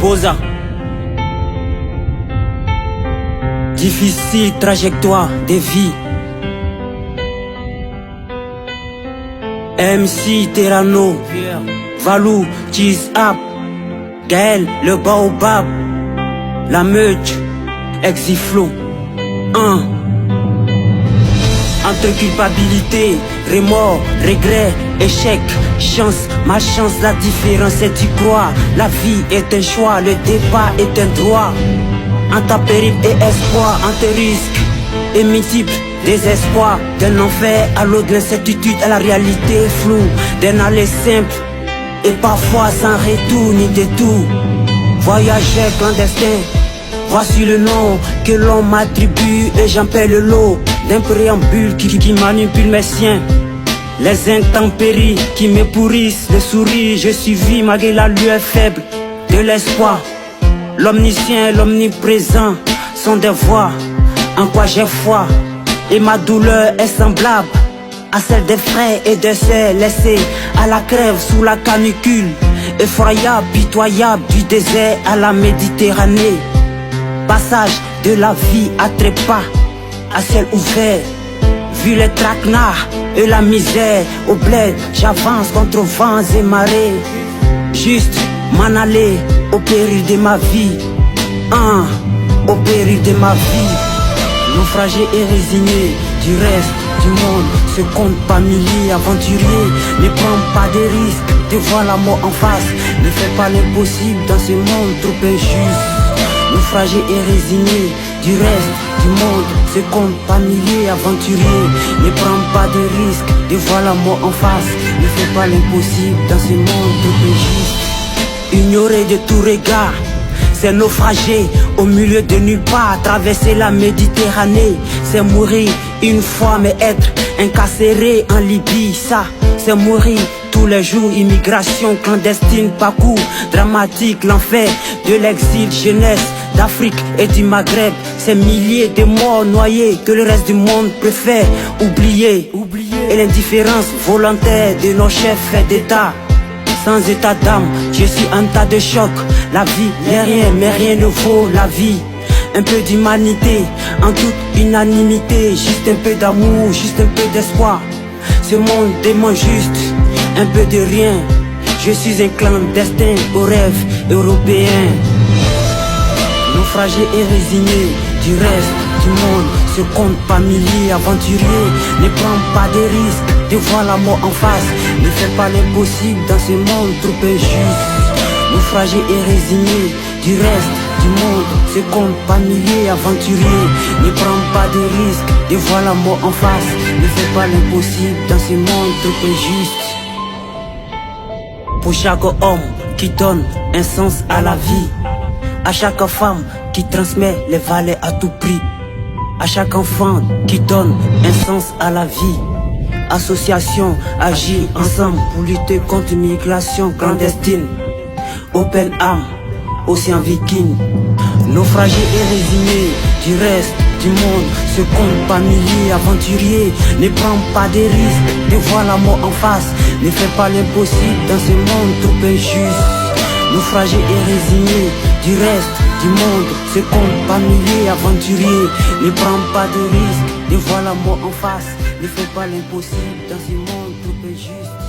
Goza. Difficile trajectoire de vie. MC Terrano, Valou, Cheese Up, Gaël, le Baobab, La Meute, Exiflo. Entre culpabilité, remords, regret, échec, chance, malchance, la différence est d'y croire. La vie est un choix, le débat est un droit. Entre périple et espoir, entre risque et multiple désespoir. D'un enfer à l'autre, l'incertitude à la réalité floue. D'un aller simple et parfois sans retour ni détour. Voyageur clandestin, voici le nom que l'on m'attribue et j'en paie le lot. D'un préambule qui manipule mes siens. Les intempéries qui me pourrissent le sourire. Je suivis malgré la lueur faible de l'espoir. L'omniscient et l'omniprésent sont des voix en quoi j'ai foi. Et ma douleur est semblable à celle des frères et des sœurs laissés à la crève sous la canicule. Effroyable, pitoyable du désert à la Méditerranée. Passage de la vie à trépas, à ciel ouvert. Vu les traquenards et la misère au bled, j'avance contre vents et marées. Juste m'en aller au péril de ma vie. Au péril de ma vie. Naufragé et résigné du reste du monde. Ce compte pas millier, aventurier. Ne prends pas de risques, te vois la mort en face. Ne fais pas l'impossible dans ce monde trop injuste. Naufragé et résigné du reste du monde. Ce compte pas millier, aventurier. Ne prends pas de risques, te vois la mort en face. Ne fais pas l'impossible dans ce monde trop injuste. Ignoré de tout regard, c'est naufrager au milieu de nulle part. Traverser la Méditerranée, c'est mourir une fois mais être incarcéré en Libye. Ça, c'est mourir tous les jours. Immigration clandestine, parcours dramatique, l'enfer de l'exil, jeunesse d'Afrique et du Maghreb. Ces milliers de morts noyés que le reste du monde préfère oublier. Et l'indifférence volontaire de nos chefs d'État. Sans état d'âme, je suis un tas de choc. La vie n'est rien, mais rien ne vaut la vie. Un peu d'humanité, en toute unanimité. Juste un peu d'amour, juste un peu d'espoir. Ce monde demande juste un peu de rien. Je suis un clandestin aux rêves européens. Naufragé et résigné du reste du monde. Ce compte pas millier, aventurier. Ne prends pas de risques, te vois la mort en face. Ne fais pas l'impossible dans ce monde trop injuste. Naufragé et résigné du reste du monde. Ce compte pas millier, aventurier. Ne prends pas de risques, te vois la mort en face. Ne fais pas l'impossible dans ce monde trop injuste. Pour chaque homme qui donne un sens à la vie, à chaque femme qui transmet les valeurs à tout prix, à chaque enfant qui donne un sens à la vie. Association agit ensemble pour lutter contre l'immigration clandestine. Open Arm, Océan Viking. Naufragé et résigné du reste du monde. Ce compte pas millier, aventurier. Ne prends pas de risques, te vois la mort en face. Ne fais pas l'impossible dans ce monde trop injuste. Naufragé et résigné du reste du monde. Ce compte pas millier, aventurier. Ne prends pas de risques, te vois la mort en face. Ne fais pas l'impossible dans ce monde trop injuste.